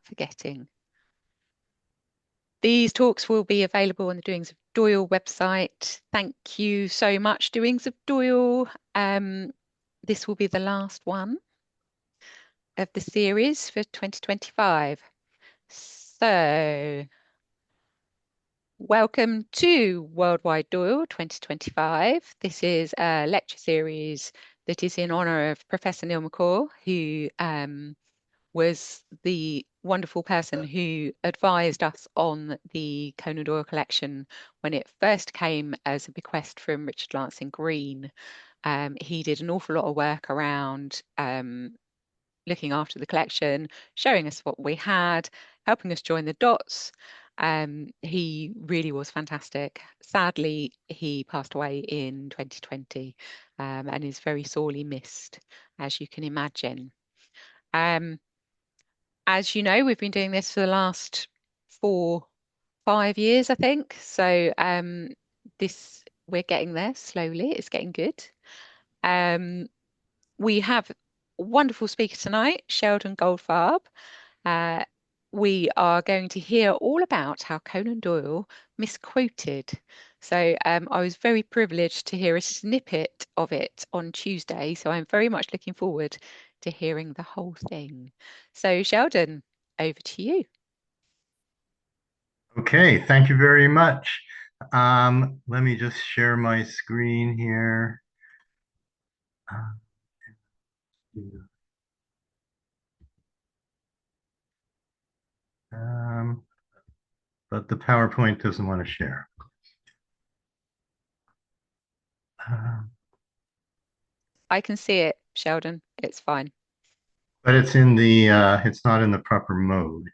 forgetting. These talks will be available on the Doings of Doyle website. Thank you so much, Doings of Doyle. This will be the last one of the series for 2025. So, welcome to Worldwide Doyle 2025. This is a lecture series that is in honour of Professor Neil McCaw, who was the wonderful person who advised us on the Conan Doyle collection when it first came as a bequest from Richard Lansing Green. He did an awful lot of work around looking after the collection, showing us what we had, helping us join the dots. He really was fantastic. Sadly, he passed away in 2020 and is very sorely missed, as you can imagine. As you know, we've been doing this for the last 5 years, I think. So this we're getting there slowly. It's getting good. We have a wonderful speaker tonight, Sheldon Goldfarb. Uh, we are going to hear all about how Conan Doyle misquoted. So I was very privileged to hear a snippet of it on Tuesday. So I'm very much looking forward to hearing the whole thing. So Sheldon, over to you. Okay, thank you very much. Let me just share my screen here. Um, but the PowerPoint doesn't want to share. Um, I can see it, Sheldon. It's fine. but it's not in the proper mode.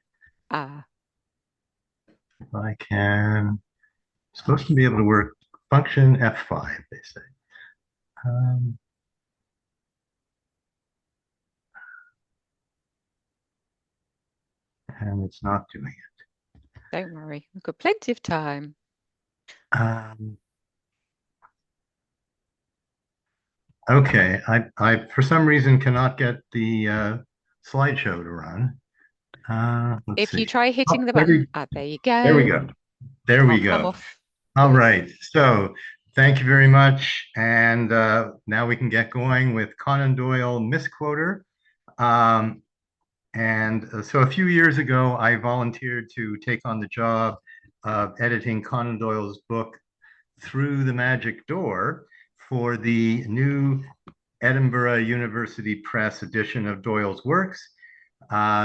Ah, If I can, supposed to be able to work function F5, they say. Um, and it's not doing it. don't worry. We've got plenty of time. Um, okay, I for some reason cannot get the slideshow to run. Let's If you see. try hitting Oh, the button, there you there we go. go. There we Can't come go. off All voice. right. So thank you very much. And now we can get going with Conan Doyle Misquoter. Um, so a few years ago, I volunteered to take on the job of editing Conan Doyle's book Through the Magic Door for the new Edinburgh University Press edition of Doyle's works.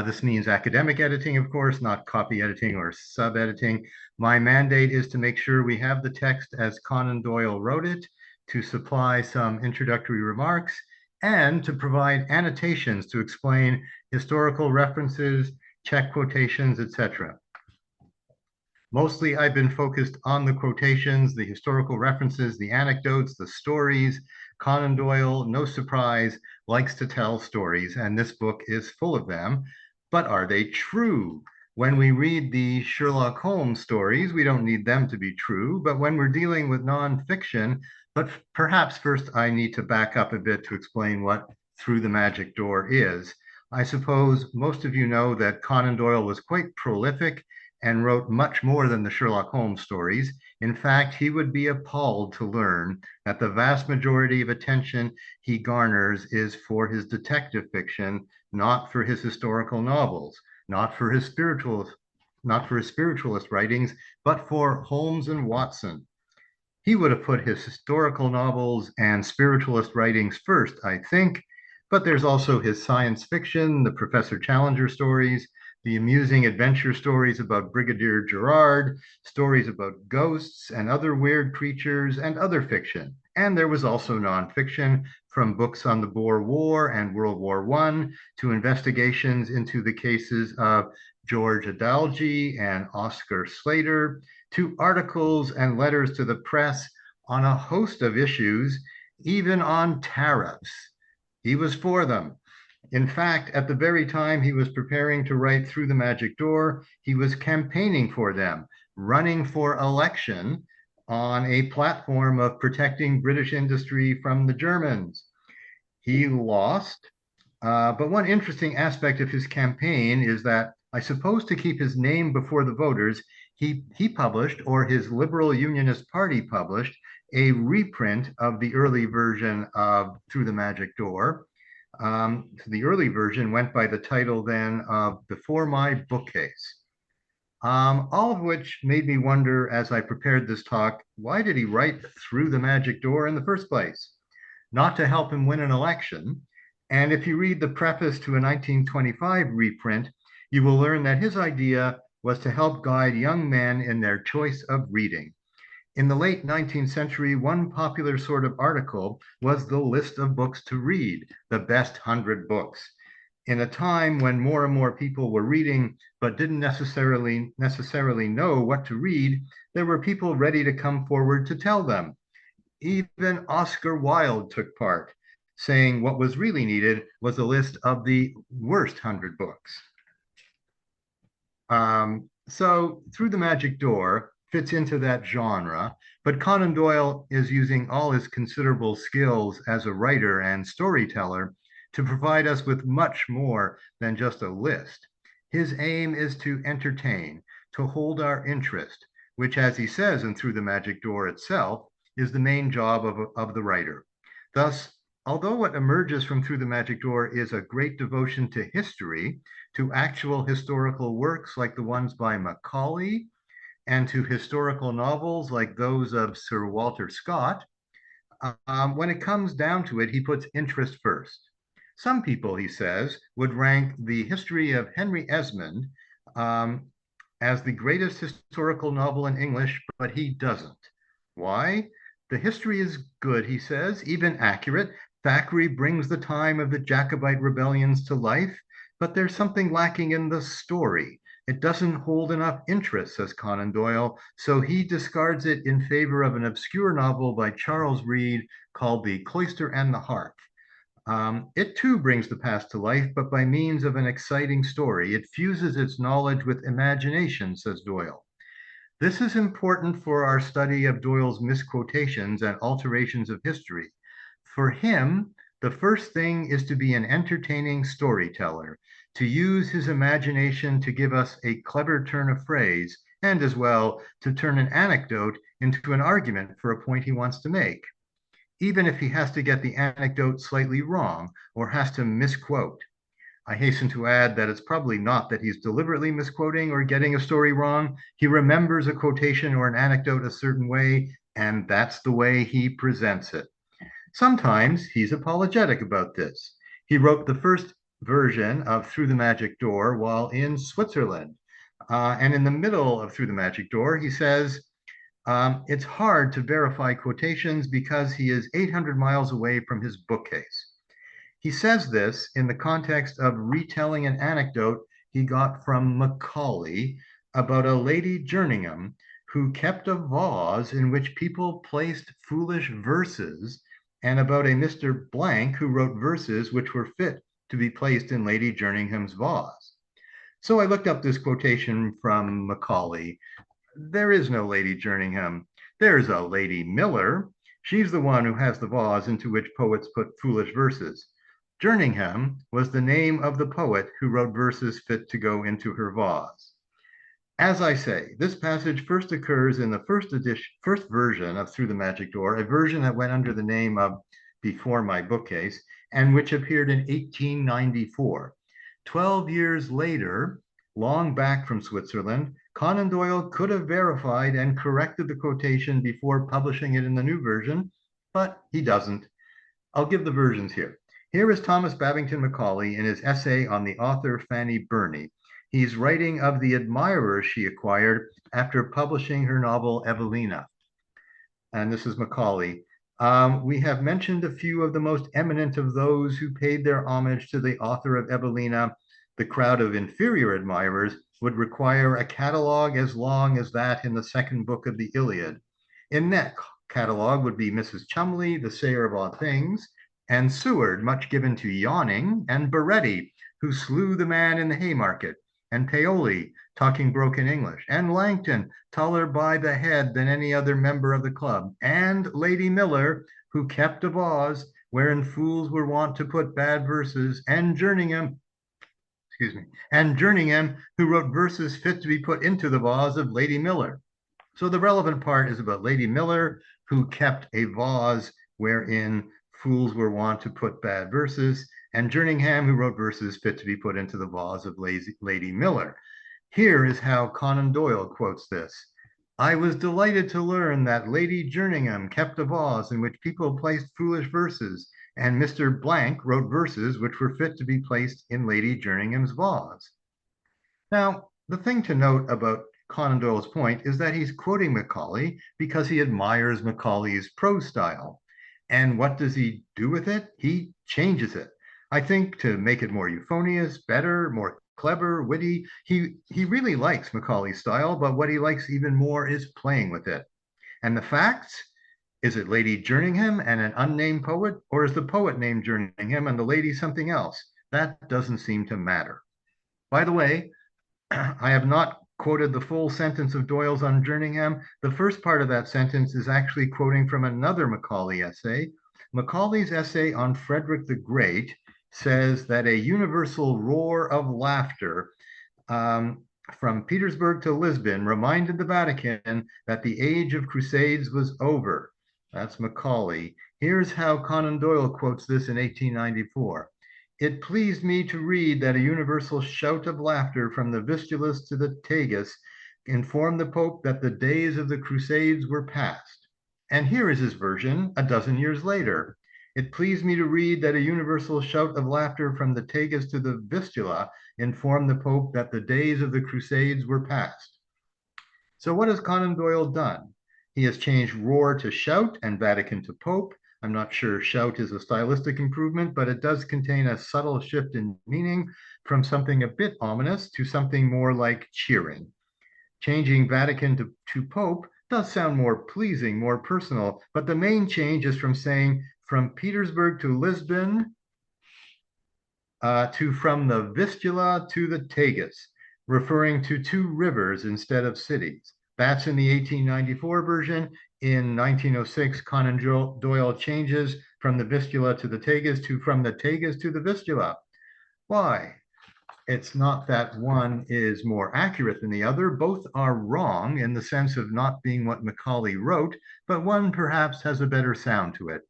This means academic editing, of course, not copy editing or sub editing. My mandate is to make sure we have the text as Conan Doyle wrote it, to supply some introductory remarks, and to provide annotations to explain historical references, check quotations, etc. Mostly, I've been focused on the quotations, the historical references, the anecdotes, the stories. Conan Doyle, no surprise, likes to tell stories, and this book is full of them. But are they true? When we read the Sherlock Holmes stories, we don't need them to be true. But when we're dealing with nonfiction, but perhaps first I need to back up a bit to explain what Through the Magic Door is. I suppose most of you know that Conan Doyle was quite prolific and wrote much more than the Sherlock Holmes stories. In fact, he would be appalled to learn that the vast majority of attention he garners is for his detective fiction, not for his historical novels, not for his spiritualist writings, but for Holmes and Watson. He would have put his historical novels and spiritualist writings first, I think, but there's also his science fiction, the Professor Challenger stories, the amusing adventure stories about Brigadier Gerard, stories about ghosts and other weird creatures, and other fiction. And there was also nonfiction, from books on the Boer War and World War I to investigations into the cases of George Adalji and Oscar Slater, to articles and letters to the press on a host of issues, even on tariffs. He was for them. In fact, at the very time he was preparing to write Through the Magic Door, he was campaigning for them, running for election on a platform of protecting British industry from the Germans. He lost, but one interesting aspect of his campaign is that I suppose to keep his name before the voters, he published, or his Liberal Unionist Party published, a reprint of the early version of Through the Magic Door. The early version went by the title then of Before My Bookcase. All of which made me wonder as I prepared this talk, why did he write Through the Magic Door in the first place? Not to help him win an election. And if you read the preface to a 1925 reprint, you will learn that his idea was to help guide young men in their choice of reading. In the late 19th century, one popular sort of article was the list of books to read, the best 100 books. In a time when more and more people were reading but didn't necessarily know what to read, there were people ready to come forward to tell them. Even Oscar Wilde took part, saying what was really needed was a list of the worst 100 books. So Through the Magic Door fits into that genre, but Conan Doyle is using all his considerable skills as a writer and storyteller to provide us with much more than just a list. His aim is to entertain, to hold our interest, which, as he says in Through the Magic Door itself, is the main job of the writer. Thus, although what emerges from Through the Magic Door is a great devotion to history, to actual historical works like the ones by Macaulay, and to historical novels like those of Sir Walter Scott, when it comes down to it, he puts interest first. Some people, he says, would rank the history of Henry Esmond as the greatest historical novel in English, but he doesn't. Why? The history is good, he says, even accurate. Thackeray brings the time of the Jacobite rebellions to life, but there's something lacking in the story. It doesn't hold enough interest, says Conan Doyle, so he discards it in favor of an obscure novel by Charles Reade called The Cloister and the Hearth. It too brings the past to life, but by means of an exciting story. It fuses its knowledge with imagination, says Doyle. This is important for our study of Doyle's misquotations and alterations of history. For him, the first thing is to be an entertaining storyteller, to use his imagination to give us a clever turn of phrase, and as well to turn an anecdote into an argument for a point he wants to make, even if he has to get the anecdote slightly wrong or has to misquote. I hasten to add that it's probably not that he's deliberately misquoting or getting a story wrong. He remembers a quotation or an anecdote a certain way, and that's the way he presents it. Sometimes he's apologetic about this. He wrote the first version of Through the Magic Door while in Switzerland. And in the middle of Through the Magic Door, he says, it's hard to verify quotations because he is 800 miles away from his bookcase. He says this in the context of retelling an anecdote he got from Macaulay about a Lady Jerningham who kept a vase in which people placed foolish verses, and about a Mr. Blank who wrote verses which were fit to be placed in Lady Jerningham's vase. So I looked up this quotation from Macaulay. There is no Lady Jerningham. There's a Lady Miller. She's the one who has the vase into which poets put foolish verses. Jerningham was the name of the poet who wrote verses fit to go into her vase. As I say, this passage first occurs in the first version of Through the Magic Door, a version that went under the name of Before My Bookcase, and which appeared in 1894. 12 years later, long back from Switzerland, Conan Doyle could have verified and corrected the quotation before publishing it in the new version, but he doesn't. I'll give the versions here. Here is Thomas Babington Macaulay in his essay on the author Fanny Burney. He's writing of the admirers she acquired after publishing her novel Evelina. And this is Macaulay. We have mentioned a few of the most eminent of those who paid their homage to the author of Evelina. The crowd of inferior admirers would require a catalogue as long as that in the second book of the Iliad. In that catalogue would be Mrs. Chumley, the sayer of all things, and Seward, much given to yawning, and Baretti, who slew the man in the Haymarket, and Paoli, talking broken English, and Langton, taller by the head than any other member of the club, and Lady Miller, who kept a vase wherein fools were wont to put bad verses, and Jerningham, excuse me, and Jerningham, who wrote verses fit to be put into the vase of Lady Miller. So the relevant part is about Lady Miller, who kept a vase wherein fools were wont to put bad verses, and Jerningham, who wrote verses fit to be put into the vase of Lady Miller. Here is how Conan Doyle quotes this. I was delighted to learn that Lady Jerningham kept a vase in which people placed foolish verses, and Mr. Blank wrote verses which were fit to be placed in Lady Jerningham's vase. Now, the thing to note about Conan Doyle's point is that he's quoting Macaulay because he admires Macaulay's prose style. And what does he do with it? He changes it. I think to make it more euphonious, better, more clever, witty. He really likes Macaulay's style, but what he likes even more is playing with it. And the facts? Is it Lady Jerningham and an unnamed poet, or is the poet named Jerningham and the lady something else? That doesn't seem to matter. By the way, I have not quoted the full sentence of Doyle's on Jerningham. The first part of that sentence is actually quoting from another Macaulay essay. Macaulay's essay on Frederick the Great says that a universal roar of laughter from Petersburg to Lisbon reminded the Vatican that the age of crusades was over. That's Macaulay. Here's how Conan Doyle quotes this in 1894. It pleased me to read that a universal shout of laughter from the Vistulas to the Tagus informed the Pope that the days of the Crusades were past. And here is his version a dozen years later. It pleased me to read that a universal shout of laughter from the Tagus to the Vistula informed the Pope that the days of the Crusades were past. So what has Conan Doyle done? He has changed roar to shout and Vatican to Pope. I'm not sure shout is a stylistic improvement, but it does contain a subtle shift in meaning from something a bit ominous to something more like cheering. Changing Vatican to Pope does sound more pleasing, more personal, but the main change is from saying from Petersburg to Lisbon to from the Vistula to the Tagus, referring to two rivers instead of cities. That's in the 1894 version. In 1906, Conan Doyle changes from the Vistula to the Tagus to from the Tagus to the Vistula. Why? It's not that one is more accurate than the other. Both are wrong in the sense of not being what Macaulay wrote, but one perhaps has a better sound to it.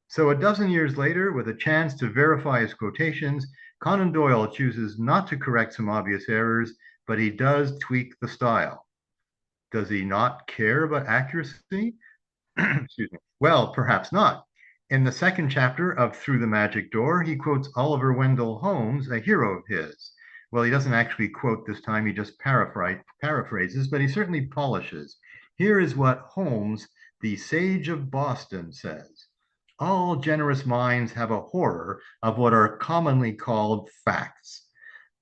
So a dozen years later, with a chance to verify his quotations, Conan Doyle chooses not to correct some obvious errors, but he does tweak the style. Does he not care about accuracy? Excuse me. Well, perhaps not. In the second chapter of Through the Magic Door, he quotes Oliver Wendell Holmes, a hero of his. Well, he doesn't actually quote this time, he just paraphrases, but he certainly polishes. Here is what Holmes, the sage of Boston, says. All generous minds have a horror of what are commonly called facts.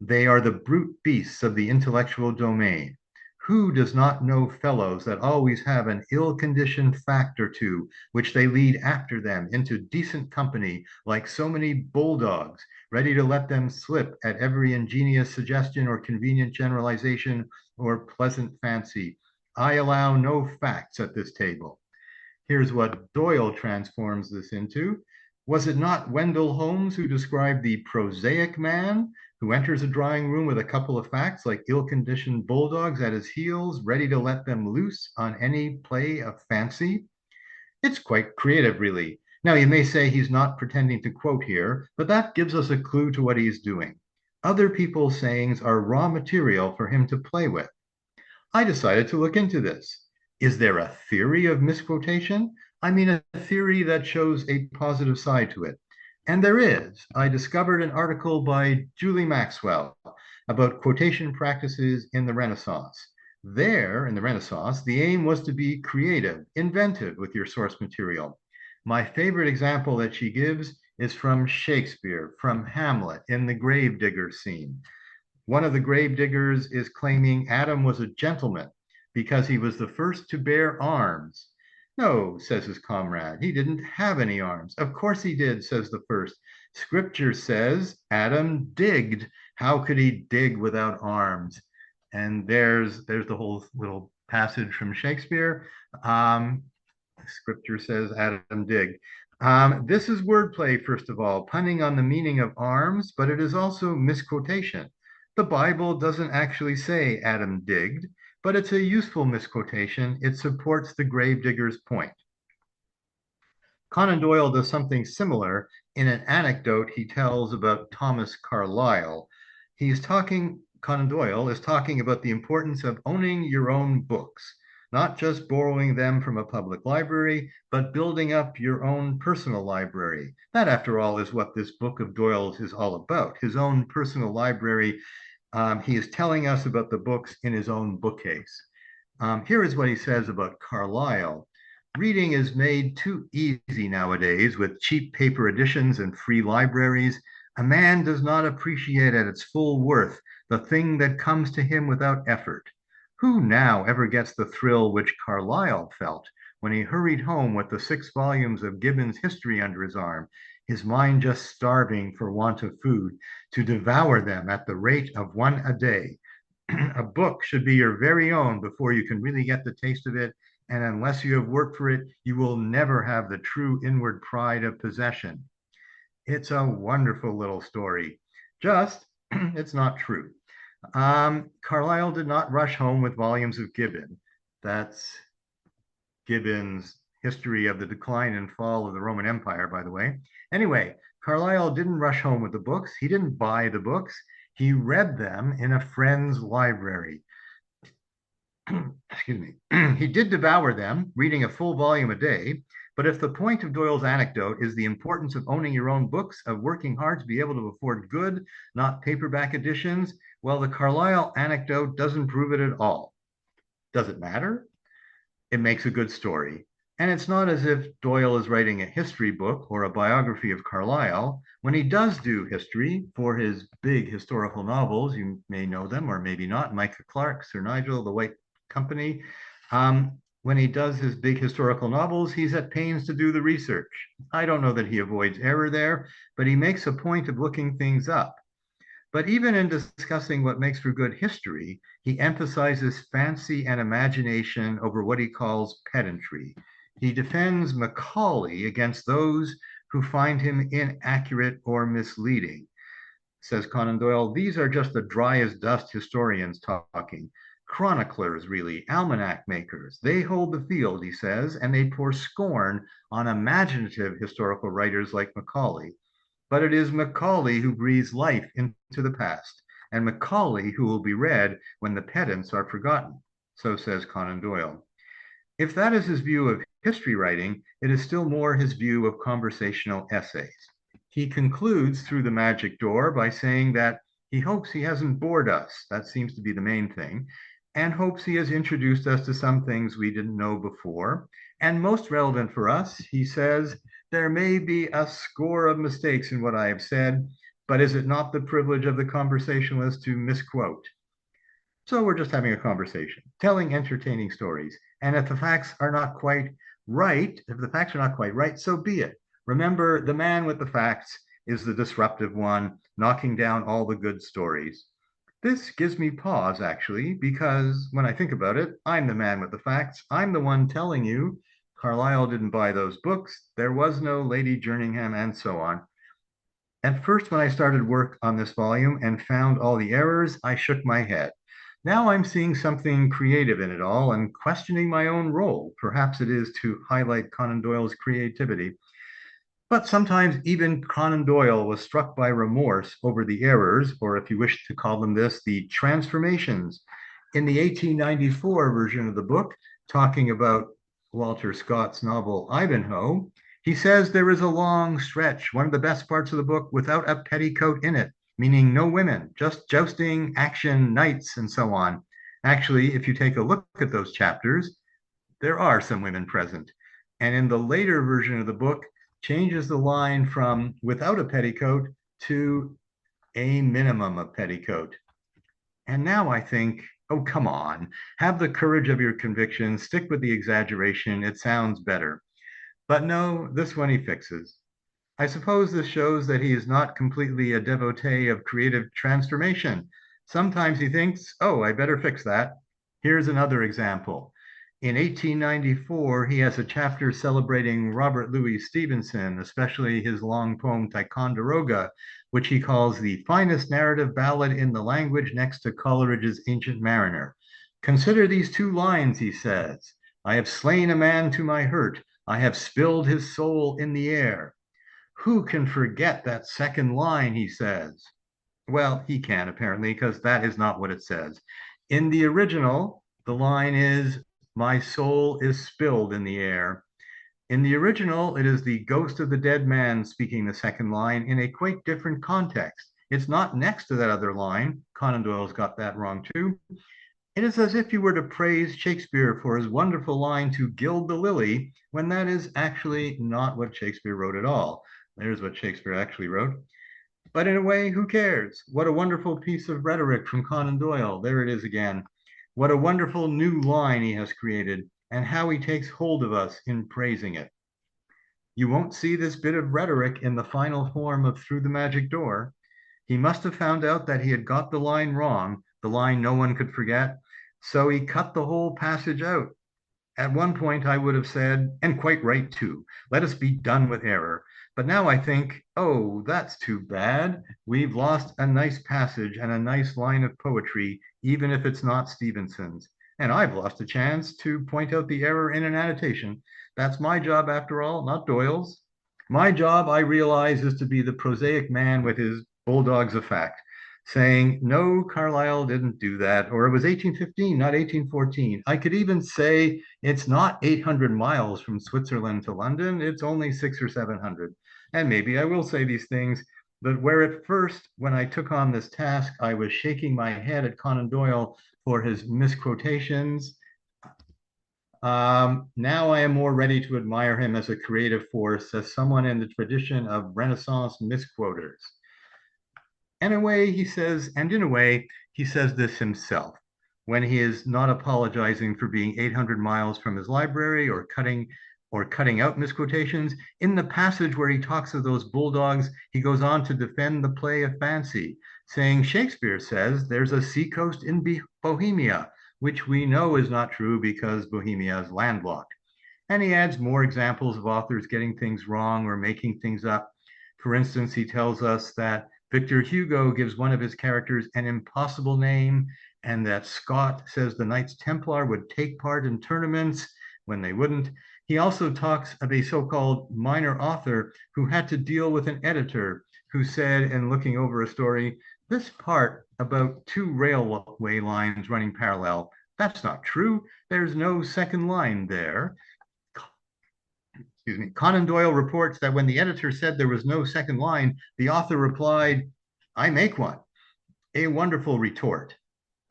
They are the brute beasts of the intellectual domain. Who does not know fellows that always have an ill-conditioned fact or two, which they lead after them into decent company, like so many bulldogs, ready to let them slip at every ingenious suggestion or convenient generalization or pleasant fancy? I allow no facts at this table. Here's what Doyle transforms this into. Was it not Wendell Holmes who described the prosaic man who enters a drawing room with a couple of facts like ill-conditioned bulldogs at his heels, ready to let them loose on any play of fancy? It's quite creative, really. Now, you may say he's not pretending to quote here, but that gives us a clue to what he's doing. Other people's sayings are raw material for him to play with. I decided to look into this. Is there a theory of misquotation? I mean, a theory that shows a positive side to it. And there is. I discovered an article by Julie Maxwell about quotation practices in the Renaissance. There, in the Renaissance, the aim was to be creative, inventive with your source material. My favorite example that she gives is from Shakespeare, from Hamlet, in the gravedigger scene. One of the gravediggers is claiming Adam was a gentleman because he was the first to bear arms. No, says his comrade, he didn't have any arms. Of course he did, says the first. Scripture says Adam digged. How could he dig without arms? And there's the whole little passage from Shakespeare. Scripture says Adam digged. This is wordplay, first of all, punning on the meaning of arms, but it is also misquotation. The Bible doesn't actually say Adam digged, but it's a useful misquotation. It supports the gravedigger's point. Conan Doyle does something similar in an anecdote he tells about Thomas Carlyle. Conan Doyle is talking about the importance of owning your own books, not just borrowing them from a public library, but building up your own personal library. That, after all, is what this book of Doyle's is all about, his own personal library. He is telling us about the books in his own bookcase. Here is what he says about Carlyle. Reading is made too easy nowadays with cheap paper editions and free libraries. A man does not appreciate at its full worth the thing that comes to him without effort. Who now ever gets the thrill which Carlyle felt when he hurried home with the 6 volumes of Gibbon's history under his arm, his mind just starving for want of food, to devour them at the rate of one a day? A book should be your very own before you can really get the taste of it. And unless you have worked for it, you will never have the true inward pride of possession. It's a wonderful little story. Just, it's not true. Carlyle did not rush home with volumes of Gibbon. That's Gibbon's History of the Decline and Fall of the Roman Empire, by the way. Anyway, Carlyle didn't rush home with the books. He didn't buy the books. He read them in a friend's library. Excuse me. He did devour them, reading a full volume a day. But if the point of Doyle's anecdote is the importance of owning your own books, of working hard to be able to afford good, not paperback editions, well, the Carlyle anecdote doesn't prove it at all. Does it matter? It makes a good story. And it's not as if Doyle is writing a history book or a biography of Carlyle. When he does do history for his big historical novels, you may know them or maybe not, Micah Clark, Sir Nigel, The White Company. When he does his big historical novels, he's at pains to do the research. I don't know that he avoids error there, but he makes a point of looking things up. But even in discussing what makes for good history, he emphasizes fancy and imagination over what he calls pedantry. He defends Macaulay against those who find him inaccurate or misleading. Says Conan Doyle, these are just the dry as dust historians talking. Chroniclers, really, almanac makers. They hold the field, he says, and they pour scorn on imaginative historical writers like Macaulay. But it is Macaulay who breathes life into the past, and Macaulay who will be read when the pedants are forgotten. So says Conan Doyle. If that is his view of history writing, it is still more his view of conversational essays. He concludes through the magic door by saying that he hopes he hasn't bored us. That seems to be the main thing, and hopes he has introduced us to some things we didn't know before. And most relevant for us, he says, there may be a score of mistakes in what I have said, but is it not the privilege of the conversationalist to misquote? So we're just having a conversation, telling entertaining stories. And if the facts are not quite right, so be it. Remember, the man with the facts is the disruptive one, knocking down all the good stories. This gives me pause, actually, because when I think about it, I'm the man with the facts. I'm the one telling you Carlyle didn't buy those books. There was no Lady Jerningham, and so on. At first, when I started work on this volume and found all the errors, I shook my head. Now I'm seeing something creative in it all and questioning my own role. Perhaps it is to highlight Conan Doyle's creativity. But sometimes even Conan Doyle was struck by remorse over the errors, or if you wish to call them this, the transformations. In the 1894 version of the book, talking about Walter Scott's novel Ivanhoe, he says there is a long stretch, one of the best parts of the book, without a petticoat in it, meaning no women, just jousting, action, knights, and so on. Actually, if you take a look at those chapters, there are some women present. And in the later version of the book, changes the line from without a petticoat to a minimum of petticoat. And now I think, oh, come on, have the courage of your convictions, stick with the exaggeration, it sounds better. But no, this one he fixes. I suppose this shows that he is not completely a devotee of creative transformation. Sometimes he thinks, oh, I better fix that. Here's another example. In 1894, he has a chapter celebrating Robert Louis Stevenson, especially his long poem Ticonderoga, which he calls the finest narrative ballad in the language next to Coleridge's Ancient Mariner. Consider these two lines, he says. I have slain a man to my hurt. I have spilled his soul in the air. Who can forget that second line, he says? Well, he can apparently, because that is not what it says. In the original, the line is, my soul is spilled in the air. In the original, it is the ghost of the dead man speaking the second line in a quite different context. It's not next to that other line. Conan Doyle's got that wrong too. It is as if you were to praise Shakespeare for his wonderful line to gild the lily, when that is actually not what Shakespeare wrote at all. There's what Shakespeare actually wrote. But in a way, who cares? What a wonderful piece of rhetoric from Conan Doyle. There it is again. What a wonderful new line he has created, and how he takes hold of us in praising it. You won't see this bit of rhetoric in the final form of Through the Magic Door. He must have found out that he had got the line wrong, the line no one could forget, so he cut the whole passage out. At one point, I would have said, and quite right too, let us be done with error. But now I think, oh, that's too bad. We've lost a nice passage and a nice line of poetry, even if it's not Stevenson's. And I've lost a chance to point out the error in an annotation. That's my job, after all, not Doyle's. My job, I realize, is to be the prosaic man with his bulldogs of fact, saying, no, Carlyle didn't do that, or it was 1815, not 1814. I could even say it's not 800 miles from Switzerland to London, it's only 600 or 700. And maybe I will say these things, but where at first, when I took on this task, I was shaking my head at Conan Doyle for his misquotations. Now I am more ready to admire him as a creative force, as someone in the tradition of Renaissance misquoters. And in a way, he says this himself when he is not apologizing for being 800 miles from his library or cutting out misquotations. In the passage where he talks of those bulldogs, he goes on to defend the play of fancy, saying Shakespeare says there's a seacoast in Bohemia, which we know is not true because Bohemia is landlocked. And he adds more examples of authors getting things wrong or making things up. For instance, he tells us that Victor Hugo gives one of his characters an impossible name, and that Scott says the Knights Templar would take part in tournaments when they wouldn't. He also talks of a so-called minor author who had to deal with an editor who said, in looking over a story, this part about two railway lines running parallel, that's not true. There's no second line there. Excuse me, Conan Doyle reports that when the editor said there was no second line, the author replied, I make one. A wonderful retort.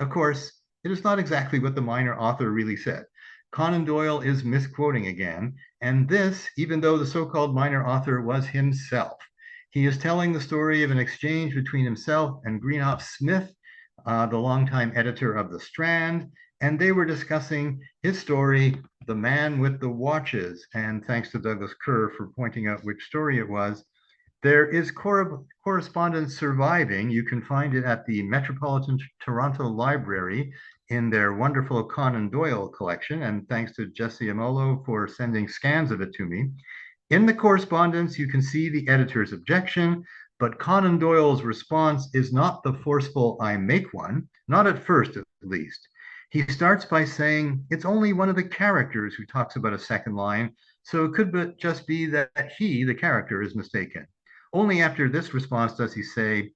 Of course, it is not exactly what the minor author really said. Conan Doyle is misquoting again, and this, even though the so-called minor author was himself. He is telling the story of an exchange between himself and Greenhoff Smith, the longtime editor of The Strand, and they were discussing his story, The Man with the Watches. And thanks to Douglas Kerr for pointing out which story it was. There is correspondence surviving. You can find it at the Metropolitan Toronto Library in their wonderful Conan Doyle collection. And thanks to Jesse Amolo for sending scans of it to me. In the correspondence, you can see the editor's objection, but Conan Doyle's response is not the forceful, I make one, not at first at least. He starts by saying it's only one of the characters who talks about a second line, so it could just be that he, the character, is mistaken. Only after this response does he say,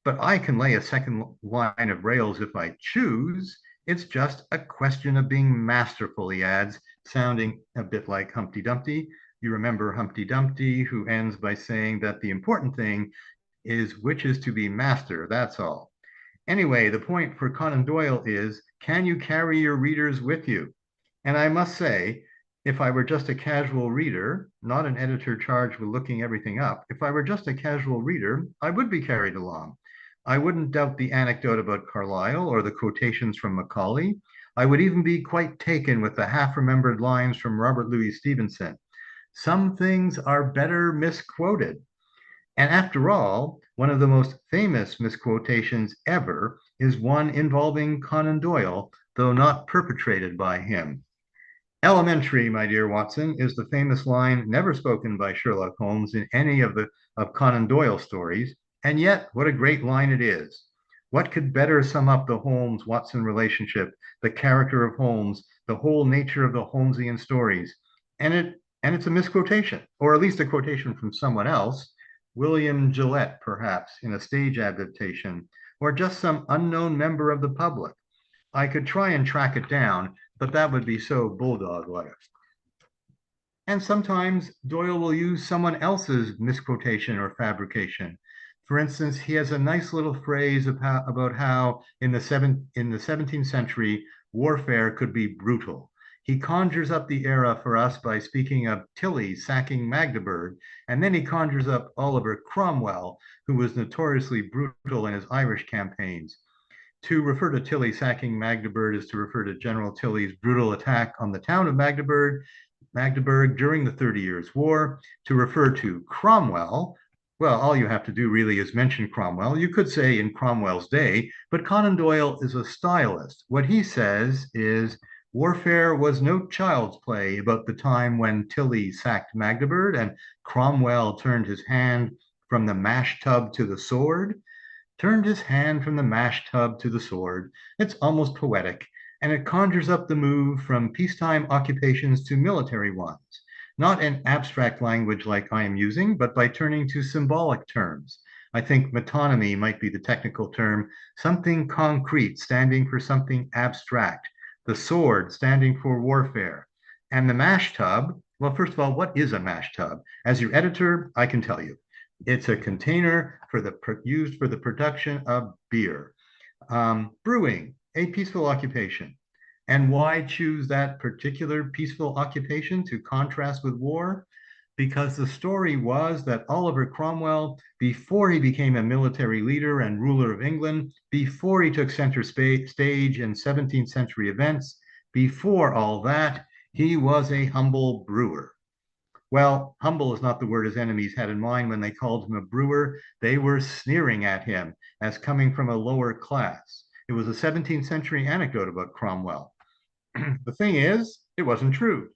but I can lay a second line of rails if I choose. It's just a question of being masterful, he adds, sounding a bit like Humpty Dumpty. You remember Humpty Dumpty, who ends by saying that the important thing is which is to be master, that's all. Anyway, the point for Conan Doyle is, can you carry your readers with you? And I must say, if I were just a casual reader, not an editor charged with looking everything up, if I were just a casual reader, I would be carried along. I wouldn't doubt the anecdote about Carlyle or the quotations from Macaulay. I would even be quite taken with the half-remembered lines from Robert Louis Stevenson. Some things are better misquoted. And after all, one of the most famous misquotations ever is one involving Conan Doyle, though not perpetrated by him. Elementary, my dear Watson, is the famous line never spoken by Sherlock Holmes in any of Conan Doyle stories, and yet what a great line it is. What could better sum up the Holmes-Watson relationship, the character of Holmes, the whole nature of the Holmesian stories? And it's a misquotation, or at least a quotation from someone else, William Gillette, perhaps, in a stage adaptation, or just some unknown member of the public. I could try and track it down, but that would be so bulldog-like. And sometimes Doyle will use someone else's misquotation or fabrication. For instance, he has a nice little phrase about how in the 17th century warfare could be brutal. He conjures up the era for us by speaking of Tilly sacking Magdeburg, and then he conjures up Oliver Cromwell, who was notoriously brutal in his Irish campaigns. To refer to Tilly sacking Magdeburg is to refer to General Tilly's brutal attack on the town of Magdeburg during the 30 Years' War. To refer to Cromwell, well, all you have to do really is mention Cromwell. You could say in Cromwell's day, but Conan Doyle is a stylist. What he says is warfare was no child's play about the time when Tilly sacked Magdeburg and Cromwell turned his hand from the mash tub to the sword. Turned his hand from the mash tub to the sword. It's almost poetic, and it conjures up the move from peacetime occupations to military ones, not in abstract language like I am using, but by turning to symbolic terms. I think metonymy might be the technical term, something concrete standing for something abstract, the sword standing for warfare. And the mash tub, well, first of all, what is a mash tub? As your editor, I can tell you. It's a container used for the production of beer. Brewing, a peaceful occupation. And why choose that particular peaceful occupation to contrast with war? Because the story was that Oliver Cromwell, before he became a military leader and ruler of England, before he took center stage in 17th century events, before all that, he was a humble brewer. Well, humble is not the word his enemies had in mind when they called him a brewer. They were sneering at him as coming from a lower class. It was a 17th century anecdote about Cromwell. The thing is, it wasn't true.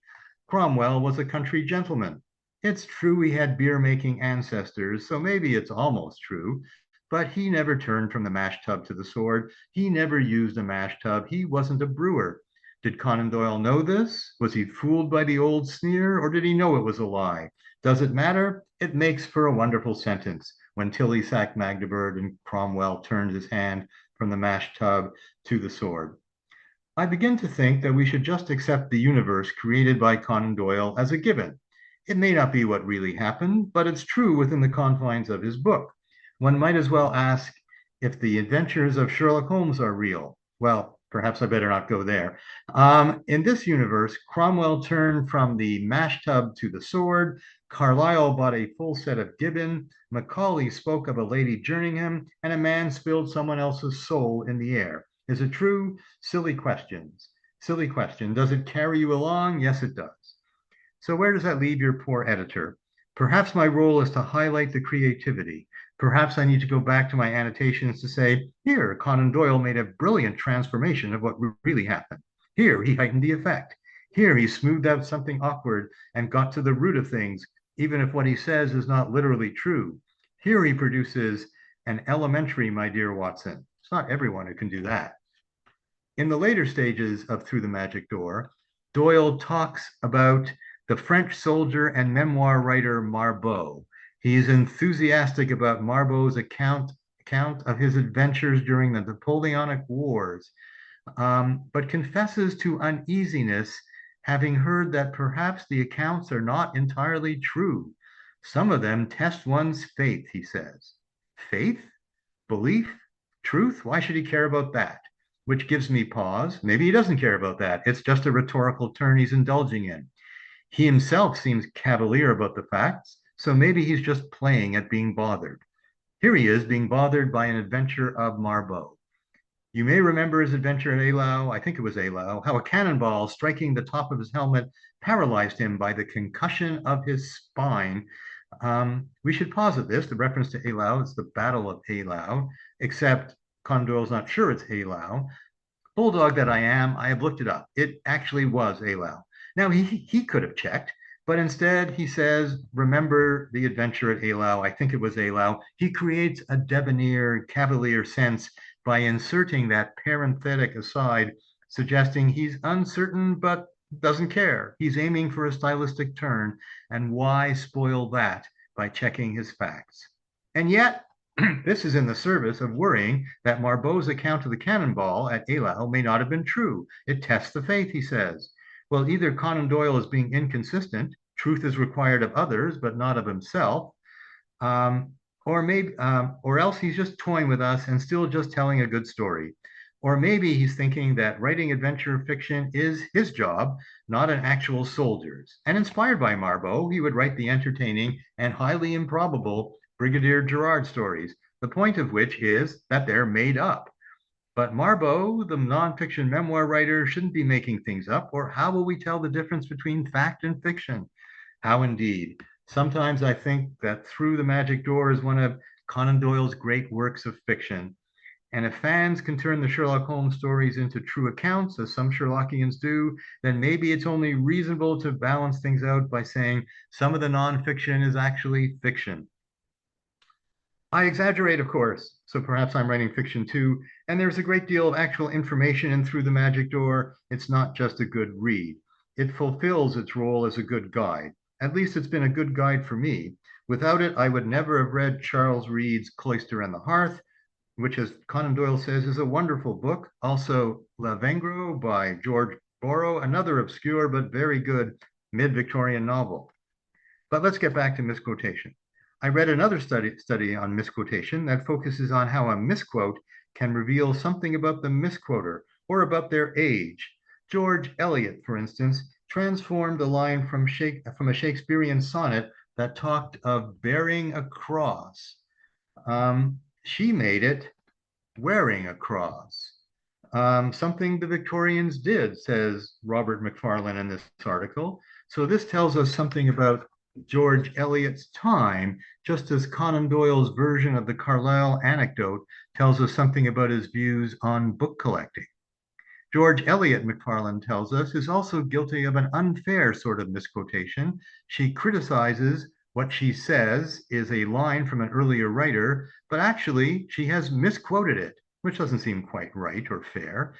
Cromwell was a country gentleman. It's true he had beer making ancestors, so maybe it's almost true, but he never turned from the mash tub to the sword. He never used a mash tub. He wasn't a brewer. Did Conan Doyle know this? Was he fooled by the old sneer, or did he know it was a lie? Does it matter? It makes for a wonderful sentence when Tilly sacked Magdeburg and Cromwell turned his hand from the mash tub to the sword. I begin to think that we should just accept the universe created by Conan Doyle as a given. It may not be what really happened, but it's true within the confines of his book. One might as well ask if the adventures of Sherlock Holmes are real. Well, perhaps I better not go there. In this universe, Cromwell turned from the mash tub to the sword. Carlyle bought a full set of Gibbon. Macaulay spoke of a lady journeying him, and a man spilled someone else's soul in the air. Is it true? Silly questions. Silly question. Does it carry you along? Yes, it does. So where does that leave your poor editor? Perhaps my role is to highlight the creativity. Perhaps I need to go back to my annotations to say, here, Conan Doyle made a brilliant transformation of what really happened. Here, he heightened the effect. Here, he smoothed out something awkward and got to the root of things, even if what he says is not literally true. Here, he produces an elementary, my dear Watson. It's not everyone who can do that. In the later stages of Through the Magic Door, Doyle talks about the French soldier and memoir writer Marbot. He is enthusiastic about Marbot's account of his adventures during the Napoleonic Wars, but confesses to uneasiness, having heard that perhaps the accounts are not entirely true. Some of them test one's faith, he says. Faith? Belief? Truth? Why should he care about that? Which gives me pause. Maybe he doesn't care about that. It's just a rhetorical turn he's indulging in. He himself seems cavalier about the facts, so maybe he's just playing at being bothered. Here he is being bothered by an adventure of Marbot. You may remember his adventure at Eylau, I think it was Eylau, how a cannonball striking the top of his helmet paralyzed him by the concussion of his spine. We should pause at this. The reference to Eylau, it's the Battle of Eylau, except Conan Doyle's not sure it's Eylau. Bulldog that I am, I have looked it up. It actually was Eylau. Now, he could have checked, but instead he says, remember the adventure at Eylau. I think it was Eylau. He creates a debonair, cavalier sense by inserting that parenthetic aside, suggesting he's uncertain but doesn't care. He's aiming for a stylistic turn, and why spoil that by checking his facts? And yet, this is in the service of worrying that Marbot's account of the cannonball at Eylau may not have been true. It tests the faith, he says. Well, either Conan Doyle is being inconsistent, truth is required of others, but not of himself, um, or else he's just toying with us and still just telling a good story. Or maybe he's thinking that writing adventure fiction is his job, not an actual soldier's. And inspired by Marbot, he would write the entertaining and highly improbable Brigadier Gerard stories, the point of which is that they're made up. But Marbot, the nonfiction memoir writer, shouldn't be making things up, or how will we tell the difference between fact and fiction? How indeed. Sometimes I think that Through the Magic Door is one of Conan Doyle's great works of fiction. And if fans can turn the Sherlock Holmes stories into true accounts, as some Sherlockians do, then maybe it's only reasonable to balance things out by saying some of the nonfiction is actually fiction. I exaggerate, of course, so perhaps I'm writing fiction too, and there's a great deal of actual information in Through the Magic Door. It's not just a good read. It fulfills its role as a good guide. At least it's been a good guide for me. Without it, I would never have read Charles Reade's Cloister and the Hearth, which, as Conan Doyle says, is a wonderful book. Also, Lavengro by George Borrow, another obscure but very good mid-Victorian novel. But let's get back to misquotation. I read another study on misquotation that focuses on how a misquote can reveal something about the misquoter or about their age. George Eliot, for instance, transformed a line from a Shakespearean sonnet that talked of bearing a cross. She made it wearing a cross. Something the Victorians did, says Robert Macfarlane in this article. So this tells us something about George Eliot's time, just as Conan Doyle's version of the Carlyle anecdote tells us something about his views on book collecting. George Eliot, Macfarlane tells us, is also guilty of an unfair sort of misquotation. She criticizes what she says is a line from an earlier writer, but actually she has misquoted it, which doesn't seem quite right or fair.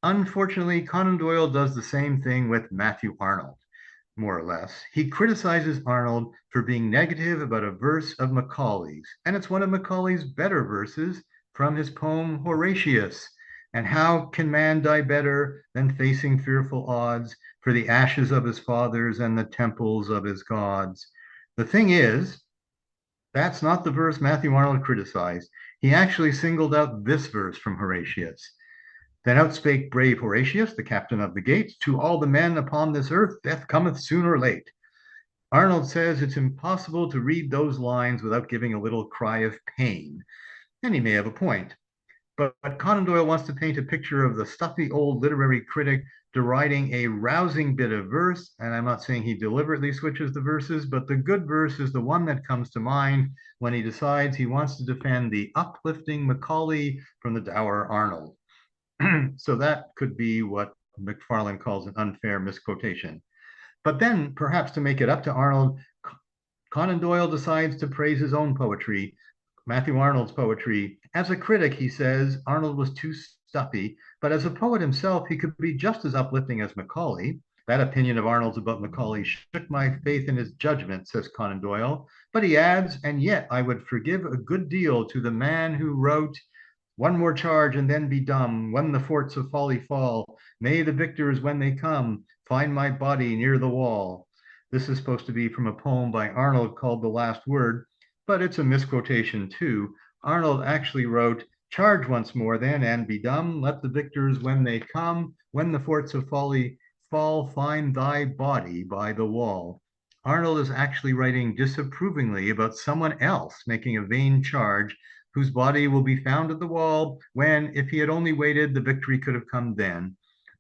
Unfortunately, Conan Doyle does the same thing with Matthew Arnold, more or less. He criticizes Arnold for being negative about a verse of Macaulay's, and it's one of Macaulay's better verses from his poem Horatius. And how can man die better than facing fearful odds for the ashes of his fathers and the temples of his gods? The thing is, that's not the verse Matthew Arnold criticized. He actually singled out this verse from Horatius. Then outspake brave Horatius, the captain of the gates, to all the men upon this earth, death cometh soon or late. Arnold says it's impossible to read those lines without giving a little cry of pain. And he may have a point. But Conan Doyle wants to paint a picture of the stuffy old literary critic deriding a rousing bit of verse. And I'm not saying he deliberately switches the verses, but the good verse is the one that comes to mind when he decides he wants to defend the uplifting Macaulay from the dour Arnold. So that could be what Macfarlane calls an unfair misquotation. But then, perhaps to make it up to Arnold, Conan Doyle decides to praise his own poetry, Matthew Arnold's poetry. As a critic, he says Arnold was too stuffy, but as a poet himself, he could be just as uplifting as Macaulay. That opinion of Arnold's about Macaulay shook my faith in his judgment, says Conan Doyle. But he adds, and yet I would forgive a good deal to the man who wrote, one more charge and then be dumb. When the forts of folly fall, may the victors, when they come, find my body near the wall. This is supposed to be from a poem by Arnold called The Last Word, but it's a misquotation too. Arnold actually wrote, charge once more then and be dumb. Let the victors, when they come, when the forts of folly fall, find thy body by the wall. Arnold is actually writing disapprovingly about someone else making a vain charge whose body will be found at the wall when, if he had only waited, the victory could have come then.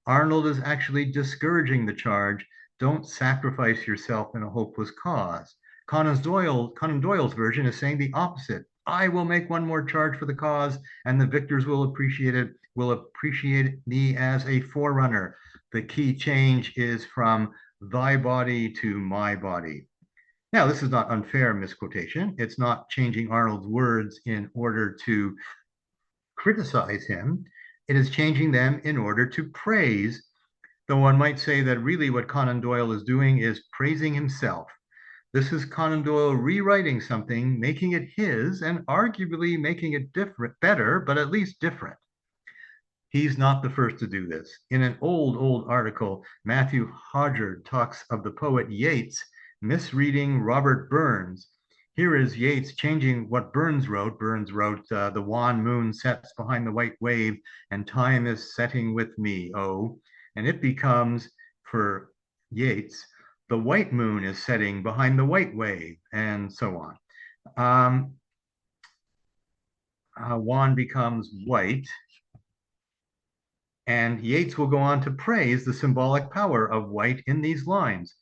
Arnold is actually discouraging the charge. Don't sacrifice yourself in a hopeless cause. Conan Doyle's version is saying the opposite. I will make one more charge for the cause, and the victors will appreciate me as a forerunner. The key change is from thy body to my body. Now, this is not unfair misquotation. It's not changing Arnold's words in order to criticize him. It is changing them in order to praise, though one might say that really what Conan Doyle is doing is praising himself. This is Conan Doyle rewriting something, making it his, and arguably making it different, better, but at least different. He's not the first to do this. In an old article, Matthew Hoggard talks of the poet Yeats misreading Robert Burns. Here is Yeats changing what Burns wrote. Burns wrote, the wan moon sets behind the white wave, and time is setting with me, oh. And it becomes, for Yeats, the white moon is setting behind the white wave, and so on. Wan becomes white, and Yeats will go on to praise the symbolic power of white in these lines.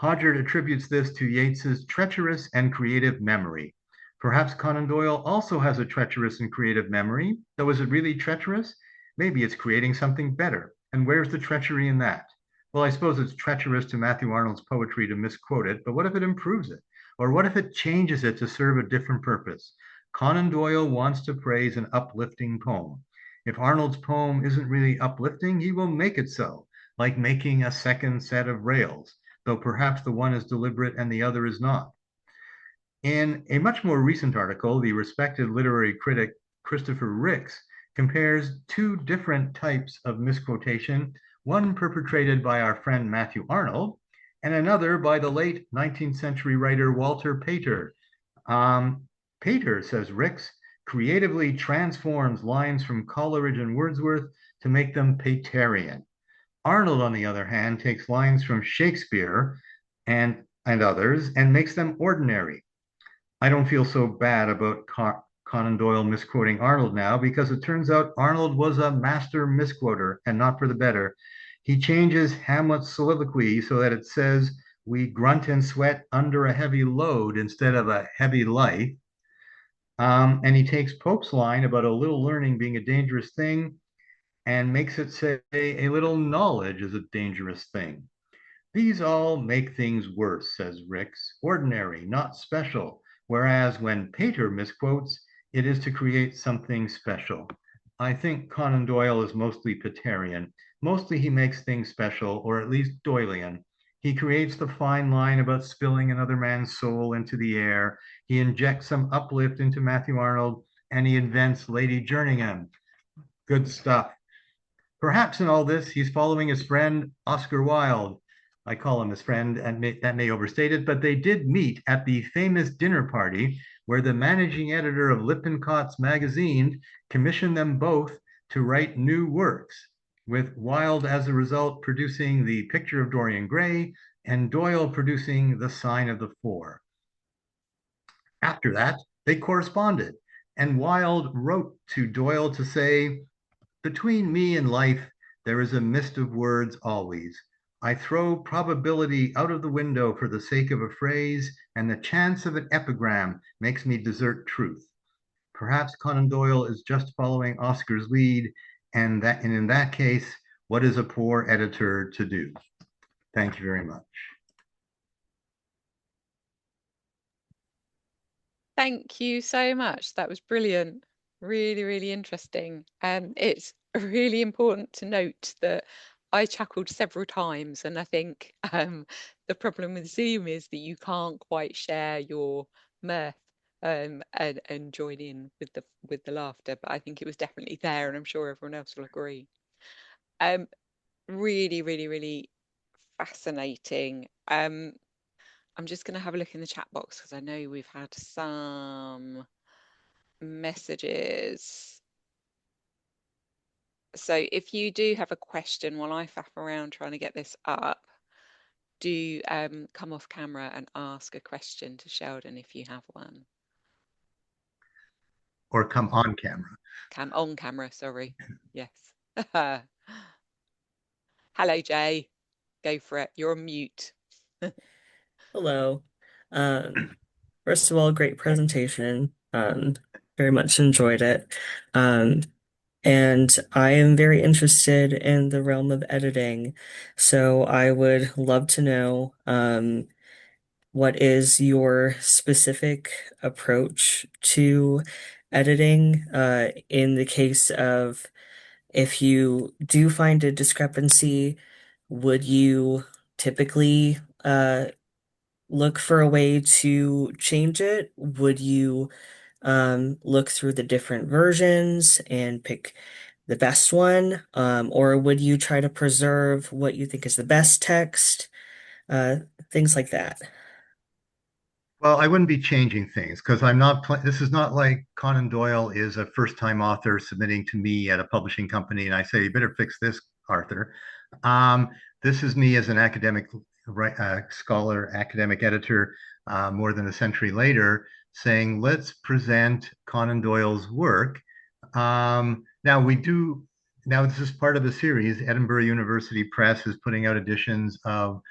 Hoggard attributes this to Yeats's treacherous and creative memory. Perhaps Conan Doyle also has a treacherous and creative memory, though is it really treacherous? Maybe it's creating something better. And where's the treachery in that? Well, I suppose it's treacherous to Matthew Arnold's poetry to misquote it, but what if it improves it? Or what if it changes it to serve a different purpose? Conan Doyle wants to praise an uplifting poem. If Arnold's poem isn't really uplifting, he will make it so, like making a second set of rails, though perhaps the one is deliberate and the other is not. In a much more recent article, the respected literary critic Christopher Ricks compares two different types of misquotation, one perpetrated by our friend Matthew Arnold, and another by the late 19th century writer Walter Pater. Pater, says Ricks, creatively transforms lines from Coleridge and Wordsworth to make them Paterian. Arnold, on the other hand, takes lines from Shakespeare and others and makes them ordinary. I don't feel so bad about Conan Doyle misquoting Arnold now because it turns out Arnold was a master misquoter and not for the better. He changes Hamlet's soliloquy so that it says, we grunt and sweat under a heavy load instead of a heavy life. And he takes Pope's line about a little learning being a dangerous thing and makes it say a little knowledge is a dangerous thing. These all make things worse, says Ricks, ordinary, not special, whereas when Pater misquotes, it is to create something special. I think Conan Doyle is mostly Paterian. Mostly he makes things special, or at least Doylean. He creates the fine line about spilling another man's soul into the air. He injects some uplift into Matthew Arnold, and he invents Lady Jerningham. Good stuff. Perhaps in all this, he's following his friend Oscar Wilde. I call him his friend, and that may overstate it, but they did meet at the famous dinner party where the managing editor of Lippincott's magazine commissioned them both to write new works, with Wilde as a result producing The Picture of Dorian Gray and Doyle producing The Sign of the Four. After that, they corresponded, and Wilde wrote to Doyle to say, between me and life, there is a mist of words always. I throw probability out of the window for the sake of a phrase, and the chance of an epigram makes me desert truth. Perhaps Conan Doyle is just following Oscar's lead, and in that case, what is a poor editor to do? Thank you very much. Thank you so much. That was brilliant. Really, really interesting. It's really important to note that I chuckled several times, and I think the problem with Zoom is that you can't quite share your mirth and join in with the laughter. But I think it was definitely there, and I'm sure everyone else will agree. Um, really, really, really fascinating. I'm just going to have a look in the chat box because I know we've had some messages. So if you do have a question while I faff around trying to get this up, do come off camera and ask a question to Sheldon if you have one. Or come on camera. On camera, sorry. Yes. Hello, Jay. Go for it. You're on mute. Hello. Um, First of all, great presentation. Very much enjoyed it. Um, and I am very interested in the realm of editing. So I would love to know what is your specific approach to editing in the case of if you do find a discrepancy, would you typically look for a way to change it? Would you look through the different versions and pick the best one? Or would you try to preserve what you think is the best text? Uh, Things like that. Well, I wouldn't be changing things because I'm not. This is not like Conan Doyle is a first-time author submitting to me at a publishing company, and I say, "You better fix this, Arthur." Um, this is me as an academic scholar, academic editor, more than a century later, saying, "Let's present Conan Doyle's work." Now we do. Now this is part of the series. Edinburgh University Press is putting out editions of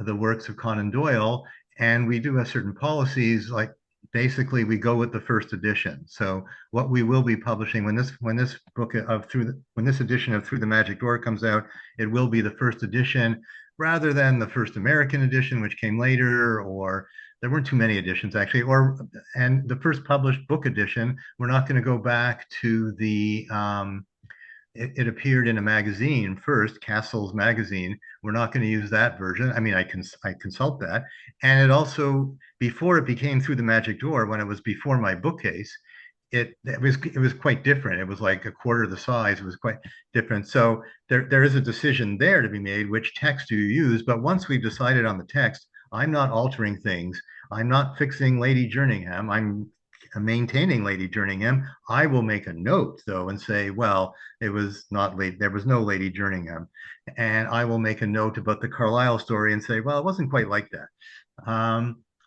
the works of Conan Doyle, and we do have certain policies like basically we go with the first edition. So what we will be publishing when this book of through the, when this edition of Through the Magic Door comes out, it will be the first edition rather than the first American edition, which came later, or there weren't too many editions actually, or and the first published book edition. We're not going to go back to the it appeared in a magazine first, Castle's magazine. We're not going to use that version. I mean, I consult that, and it also before it became Through the Magic Door, when it was before my bookcase, it was quite different. It was like a quarter the size. It was quite different. So there is a decision there to be made. Which text do you use? But once we've decided on the text, I'm not altering things. I'm not fixing Lady Jerningham. I'm maintaining Lady Jerningham. I will make a note though and say, well, it was not late. There was no Lady Jerningham, and I will make a note about the Carlyle story and say, well, it wasn't quite like that.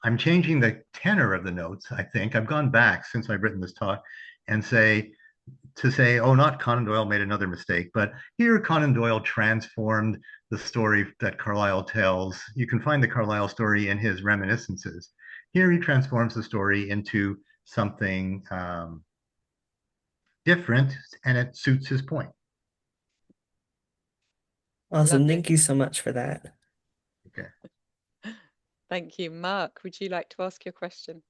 I'm changing the tenor of the notes. I think I've gone back since I've written this talk and say, oh, not Conan Doyle made another mistake, but here Conan Doyle transformed the story that Carlyle tells. You can find the Carlyle story in his reminiscences. Here he transforms the story into something different, and it suits his point. Awesome. Lovely. Thank you so much for that. Okay. Thank you. Mark, would you like to ask your question?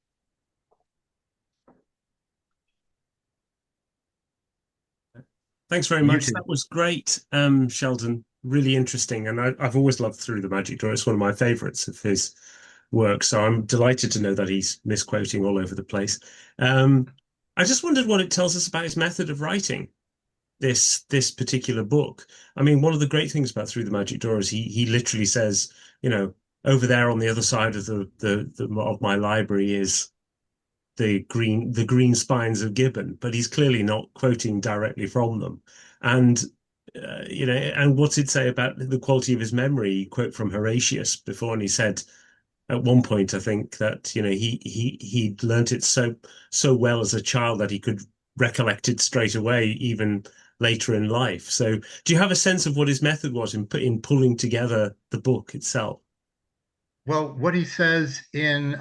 Thanks very You much. too. That was great, Sheldon. Really interesting. And I've always loved Through the Magic Door. It's one of my favorites of his work. So I'm delighted to know that he's misquoting all over the place. Um, I just wondered what it tells us about his method of writing this particular book. I mean, one of the great things about Through the Magic Door is he literally says, you know, over there on the other side of the of my library is the green spines of Gibbon, but he's clearly not quoting directly from them. And and what's it say about the quality of his memory? He quote from Horatius before, and he said at one point, I think that he learnt it so well as a child that he could recollect it straight away, even later in life. So, do you have a sense of what his method was in pulling together the book itself? Well, what he says in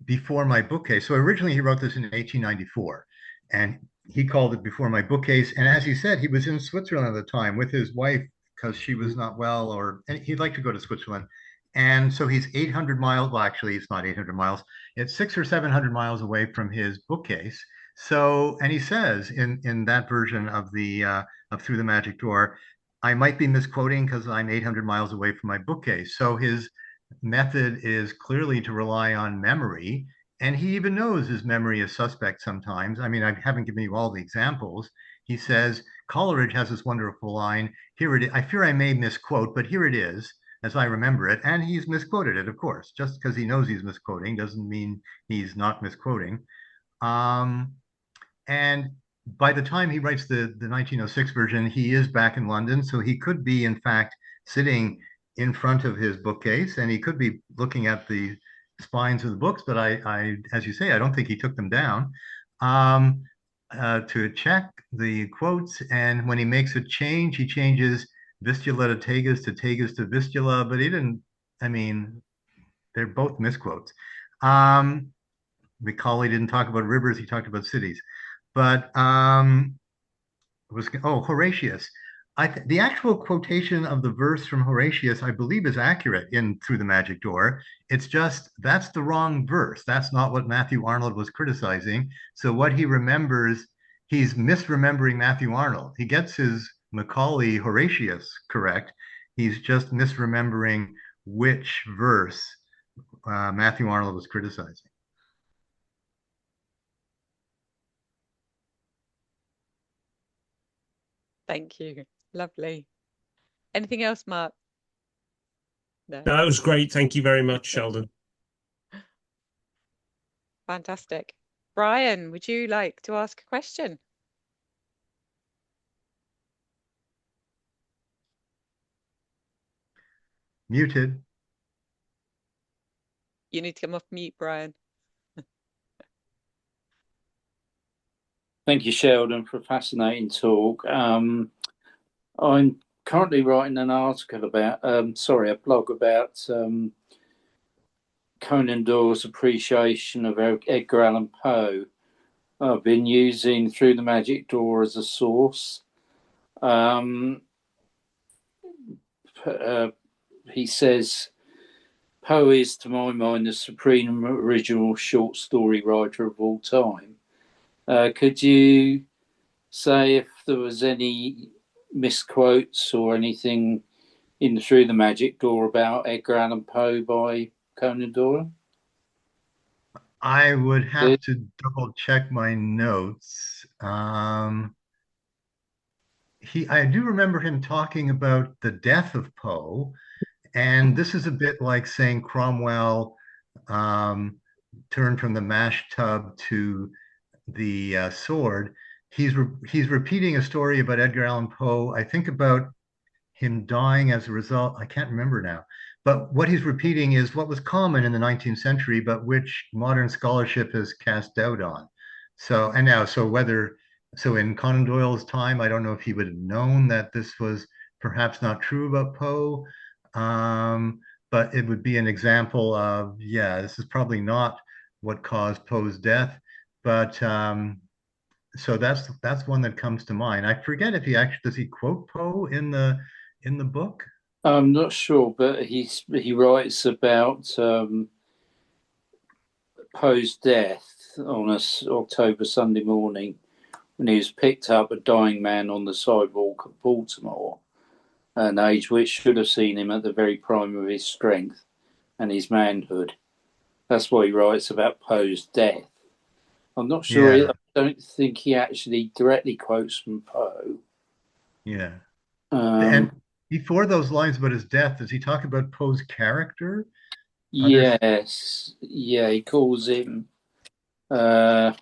Before My Bookcase. So originally he wrote this in 1894, and he called it Before My Bookcase. And as he said, he was in Switzerland at the time with his wife because she was not well, or and he'd like to go to Switzerland. And so he's 800 miles. Well, actually, it's not 800 miles. It's 600 or 700 miles away from his bookcase. So, and he says in that version of the of Through the Magic Door, I might be misquoting because I'm 800 miles away from my bookcase. So his method is clearly to rely on memory. And he even knows his memory is suspect sometimes. I mean, I haven't given you all the examples. He says, Coleridge has this wonderful line. Here it is. I fear I may misquote, but here it is, as I remember it. And he's misquoted it, of course. Just because he knows he's misquoting doesn't mean he's not misquoting. Um, and by the time he writes the 1906 version, he is back in London. So he could be, in fact, sitting in front of his bookcase and he could be looking at the spines of the books. But as you say, I don't think he took them down um, to check the quotes. And when he makes a change, he changes Vistula to Tagus to Vistula. But he didn't, I mean, they're both misquotes. Um, Macaulay didn't talk about rivers, he talked about cities. But Horatius. The actual quotation of the verse from Horatius, I believe, is accurate in Through the Magic Door. It's just that's the wrong verse. That's not what Matthew Arnold was criticizing. So what he remembers, he's misremembering Matthew Arnold. He gets his Macaulay Horatius correct. He's just misremembering which verse Matthew Arnold was criticizing. Thank you. Lovely. Anything else, Mark? No. That was great. Thank you very much, Sheldon. Fantastic. Brian, would you like to ask a question? Muted. You need to come off mute, Brian. Thank you, Sheldon, for a fascinating talk. I'm currently writing an article about, a blog about Conan Doyle's appreciation of Edgar Allan Poe. I've been using Through the Magic Door as a source. He says, Poe is, to my mind, the supreme original short story writer of all time. Could you say if there was any misquotes or anything in Through the Magic Door about Edgar Allan Poe by Conan Doyle? I would have to double check my notes. I do remember him talking about the death of Poe, and this is a bit like saying Cromwell turned from the mash tub to the sword. He's repeating a story about Edgar Allan Poe. I think about him dying as a result. I can't remember now. But what he's repeating is what was common in the 19th century, but which modern scholarship has cast doubt on. So in Conan Doyle's time, I don't know if he would have known that this was perhaps not true about Poe, but it would be an example of, yeah, this is probably not what caused Poe's death. But so that's one that comes to mind. I forget if he actually does he quote Poe in the book. I'm not sure, but he writes about Poe's death on a October Sunday morning when he was picked up, a dying man on the sidewalk of Baltimore, an age which should have seen him at the very prime of his strength and his manhood. That's what he writes about Poe's death. I'm not sure. Yeah. I don't think he actually directly quotes from Poe. Yeah. And before those lines about his death, does he talk about Poe's character? Yes. Yeah, he calls him a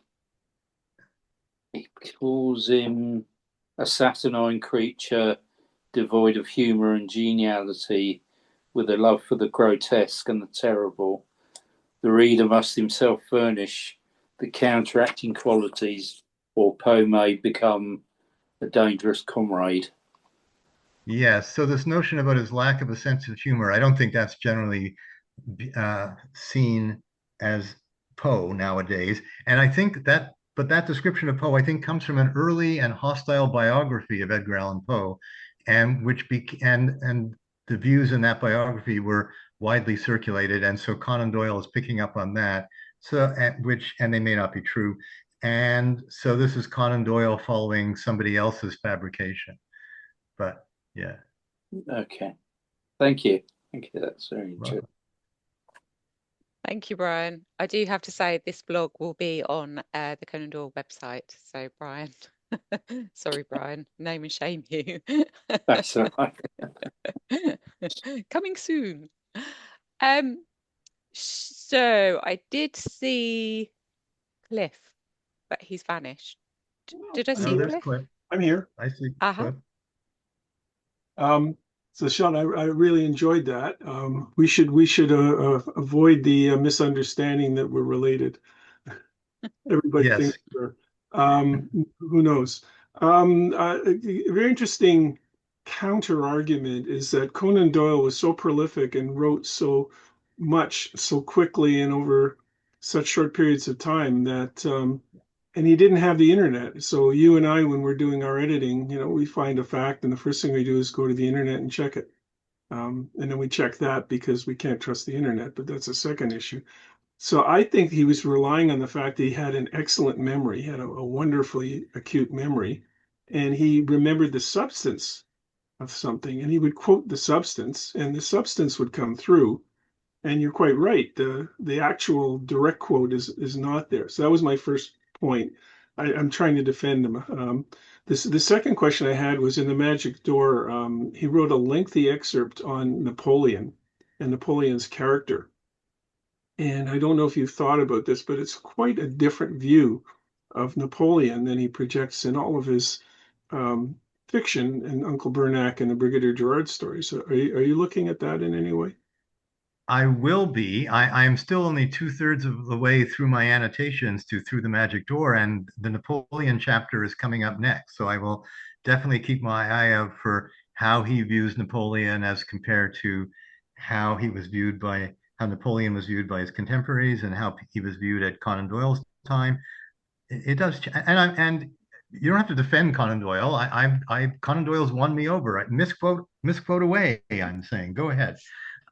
saturnine creature devoid of humor and geniality, with a love for the grotesque and the terrible. The reader must himself furnish the counteracting qualities, or Poe may become a dangerous comrade. Yes. So this notion about his lack of a sense of humor, I don't think that's generally seen as Poe nowadays. And I think that description of Poe, I think, comes from an early and hostile biography of Edgar Allan Poe, and the views in that biography were widely circulated. And so Conan Doyle is picking up on that. So, and they may not be true. And so this is Conan Doyle following somebody else's fabrication. But yeah. Okay. Thank you. That's very interesting. Thank you, Brian. I do have to say this blog will be on the Conan Doyle website. So, Brian, sorry, Brian, name and shame you. That's all right. Coming soon. So I did see Cliff, but he's vanished. Did I see there's Cliff? I'm here. I see. Uh-huh. So Sean, I really enjoyed that. We should avoid the misunderstanding that we're related. Everybody Yes. thinks we're. Who knows? A very interesting counter argument is that Conan Doyle was so prolific and wrote so much so quickly and over such short periods of time that and he didn't have the internet. So you and I, when we're doing our editing, we find a fact, and the first thing we do is go to the internet and check it. And then we check that because we can't trust the internet, but that's a second issue. So I think he was relying on the fact that he had an excellent memory, he had a wonderfully acute memory, and he remembered the substance of something, and he would quote the substance, and the substance would come through. And you're quite right. The actual direct quote is not there. So that was my first point. I'm trying to defend him. The second question I had was in the Magic Door. He wrote a lengthy excerpt on Napoleon and Napoleon's character. And I don't know if you've thought about this, but it's quite a different view of Napoleon than he projects in all of his fiction and Uncle Bernac and the Brigadier Gerard stories. So are you looking at that in any way? I will be. I am still only two-thirds of the way through my annotations to Through the Magic Door, and the Napoleon chapter is coming up next. So I will definitely keep my eye out for how he views Napoleon as compared to how Napoleon was viewed by his contemporaries and how he was viewed at Conan Doyle's time. It does, and you don't have to defend Conan Doyle. Conan Doyle's won me over. Misquote away. I'm saying, go ahead.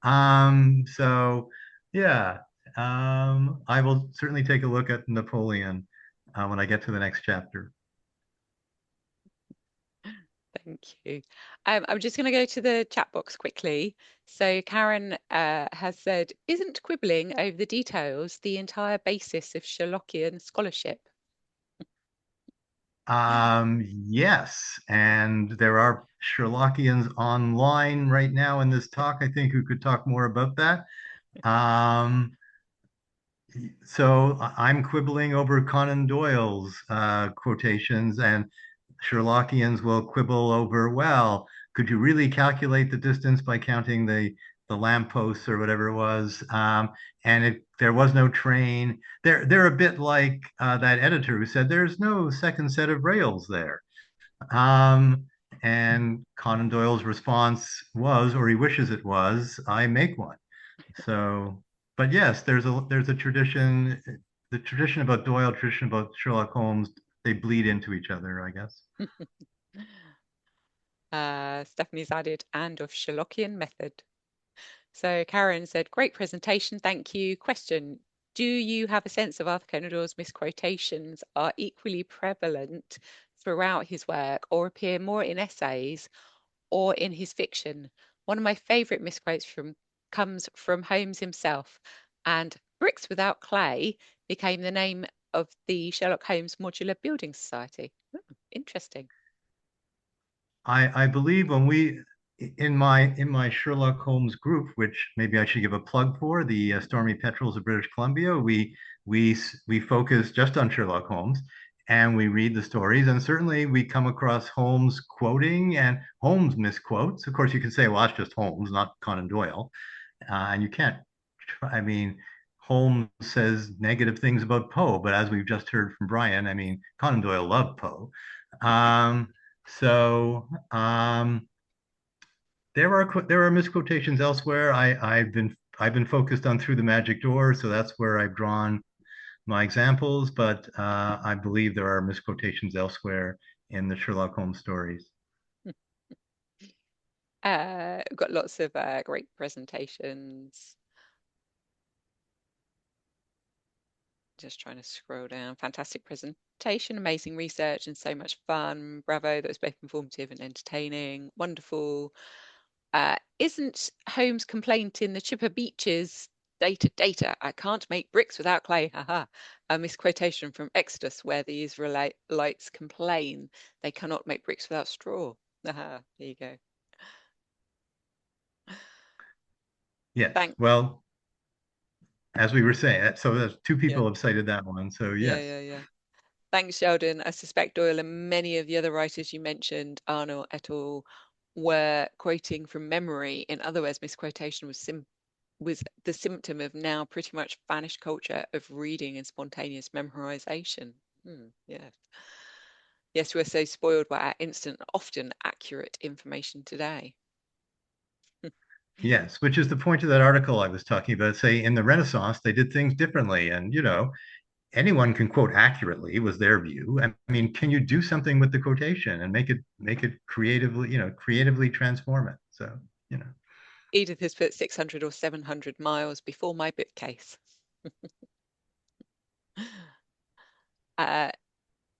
So yeah, I will certainly take a look at Napoleon when I get to the next chapter. Thank you. I'm just going to go to the chat box quickly. So Karen has said, isn't quibbling over the details the entire basis of Sherlockian scholarship? Yes, and there are Sherlockians online right now in this talk, I think, who could talk more about that. Um, so I'm quibbling over Conan Doyle's quotations, and Sherlockians will quibble over, well, could you really calculate the distance by counting the lampposts or whatever it was? And if there was no train, they're a bit like that editor who said there's no second set of rails there. Um, and Conan Doyle's response was, or he wishes it was, I make one. So, but yes, there's a tradition, the tradition about Doyle, tradition about Sherlock Holmes, they bleed into each other, I guess. Stephanie's added, and of Sherlockian method. So Karen said, great presentation, thank you. Question, do you have a sense of Arthur Conan Doyle's misquotations are equally prevalent throughout his work or appear more in essays or in his fiction? One of my favourite misquotes comes from Holmes himself, and bricks without clay became the name of the Sherlock Holmes Modular Building Society. Interesting. I believe when we in my Sherlock Holmes group, which maybe I should give a plug for, the Stormy Petrels of British Columbia, we focus just on Sherlock Holmes, and we read the stories, and certainly we come across Holmes quoting and Holmes misquotes. Of course, you can say, well, that's just Holmes, not Conan Doyle, and you can't. I mean, Holmes says negative things about Poe, but as we've just heard from Brian, I mean, Conan Doyle loved Poe. Um, so there are misquotations elsewhere. I've been focused on Through the Magic Door, so that's where I've drawn my examples. But I believe there are misquotations elsewhere in the Sherlock Holmes stories. We've got lots of great presentations. Just trying to scroll down. Fantastic presentation, amazing research, and so much fun. Bravo, that was both informative and entertaining. Wonderful. Isn't Holmes' complaint in the Chipper Beaches data? I can't make bricks without clay. Haha. A misquotation from Exodus, where the Israelites complain they cannot make bricks without straw. Haha. There you go. Yes. Thanks. Well, as we were saying, so there's two people Yeah. have cited that one. So Yeah, yes. yeah. Thanks, Sheldon. I suspect Doyle and many of the other writers you mentioned, Arnold et al., were quoting from memory. In other words, misquotation was the symptom of now pretty much vanished culture of reading and spontaneous memorization. Yes. Yes, we're so spoiled by our instant, often accurate information today. Yes, which is the point of that article I was talking about. Say in the Renaissance, they did things differently. And, anyone can quote accurately was their view. I mean, can you do something with the quotation and make it creatively, creatively transform it? So, you know. Edith has put 600 or 700 miles before my bookcase.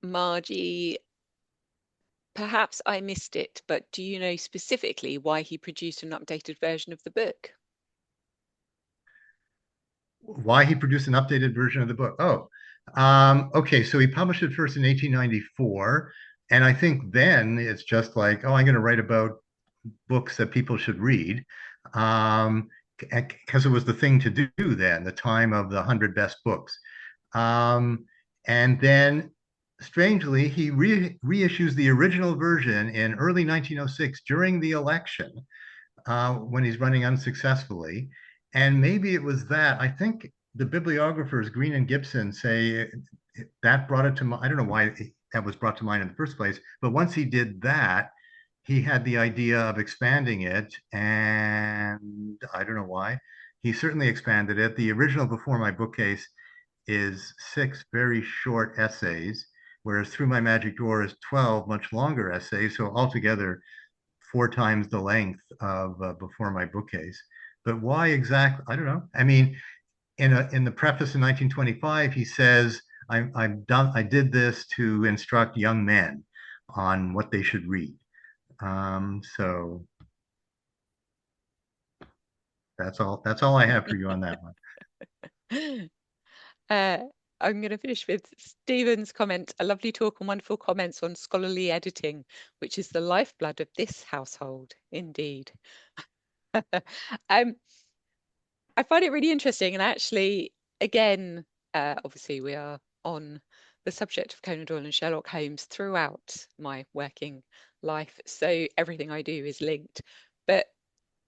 Margie, perhaps I missed it, but do you know specifically why he produced an updated version of the book? Why he produced an updated version of the book? Oh, okay. So he published it first in 1894. And I think then it's just like, oh, I'm going to write about books that people should read. Because it was the thing to do then, the time of the 100 best books. And then, strangely, he reissues the original version in early 1906 during the election when he's running unsuccessfully. And maybe it was that. I think the bibliographers, Green and Gibson, say that brought it to mind. I don't know why that was brought to mind in the first place, but once he did that, he had the idea of expanding it, and I don't know why. He certainly expanded it. The original Before My Bookcase is 6 very short essays, whereas Through My Magic Drawer is 12 much longer essays. So altogether, 4 times the length of Before My Bookcase. But why exactly? I don't know. I mean, in the preface in 1925, he says, I did this to instruct young men on what they should read. So that's all I have for you on that one. I'm going to finish with Stephen's comment. A lovely talk and wonderful comments on scholarly editing, which is the lifeblood of this household. Indeed. I find it really interesting. And actually, again, obviously, we are on the subject of Conan Doyle and Sherlock Holmes throughout my working life. So everything I do is linked. But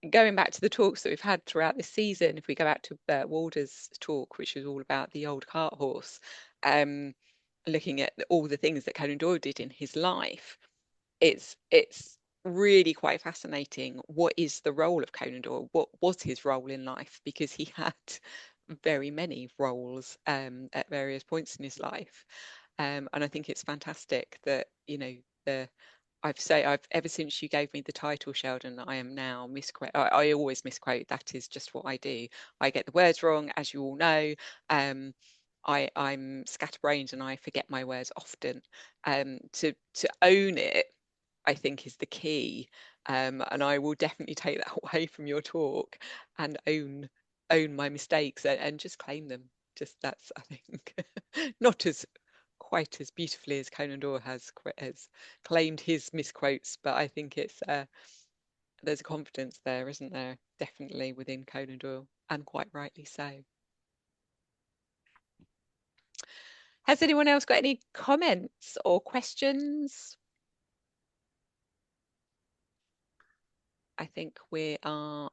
going back to the talks that we've had throughout this season, if we go back to Walder's talk, which was all about the old cart horse, looking at all the things that Conan Doyle did in his life, it's really quite fascinating. What is the role of Conan Doyle? What was his role in life? Because he had very many roles at various points in his life. And I think it's fantastic that, I've ever since you gave me the title, Sheldon, I am now misquote. I always misquote. That is just what I do. I get the words wrong, as you all know. I'm scatterbrained and I forget my words often. To own it, I think, is the key. And I will definitely take that away from your talk and own my mistakes and just claim them. Just that's, I think, not as quite as beautifully as Conan Doyle has claimed his misquotes, but I think it's there's a confidence there, isn't there? Definitely within Conan Doyle, and quite rightly so. Has anyone else got any comments or questions? I think we are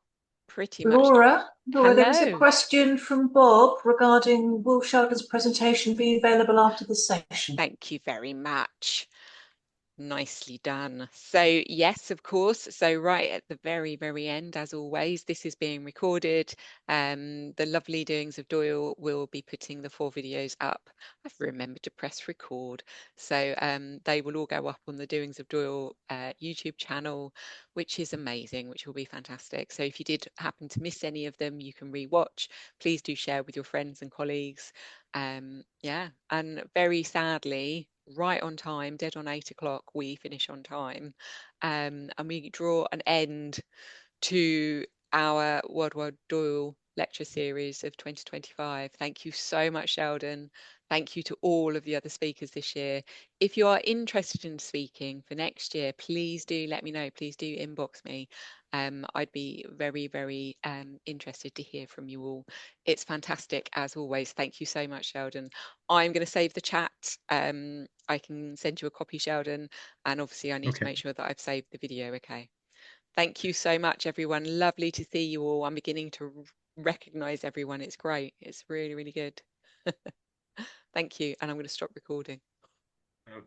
pretty much. Laura, there is a Hello. question from Bob regarding will Sheldon's presentation be available after the session? Thank you very much. Nicely done. So yes, of course. So right at the very, very end, as always, this is being recorded. The lovely doings of Doyle will be putting the 4 videos up. I've remembered to press record. So they will all go up on the Doings of Doyle YouTube channel, which is amazing, which will be fantastic. So if you did happen to miss any of them, you can re-watch. Please do share with your friends and colleagues. Yeah, and very sadly, right on time, dead on 8 o'clock, we finish on time, and we draw an end to our World War Doyle lecture series of 2025. Thank you so much, Sheldon. Thank you to all of the other speakers this year. If you are interested in speaking for next year, please do let me know. Please do inbox me. I'd be very, very interested to hear from you all. It's fantastic as always. Thank you so much, Sheldon. I'm going to save the chat. I can send you a copy, Sheldon, and obviously I need to make sure that I've saved the video. Okay. Thank you so much, everyone. Lovely to see you all. I'm beginning to recognize everyone. It's great. It's really, really good. Thank you. And I'm going to stop recording.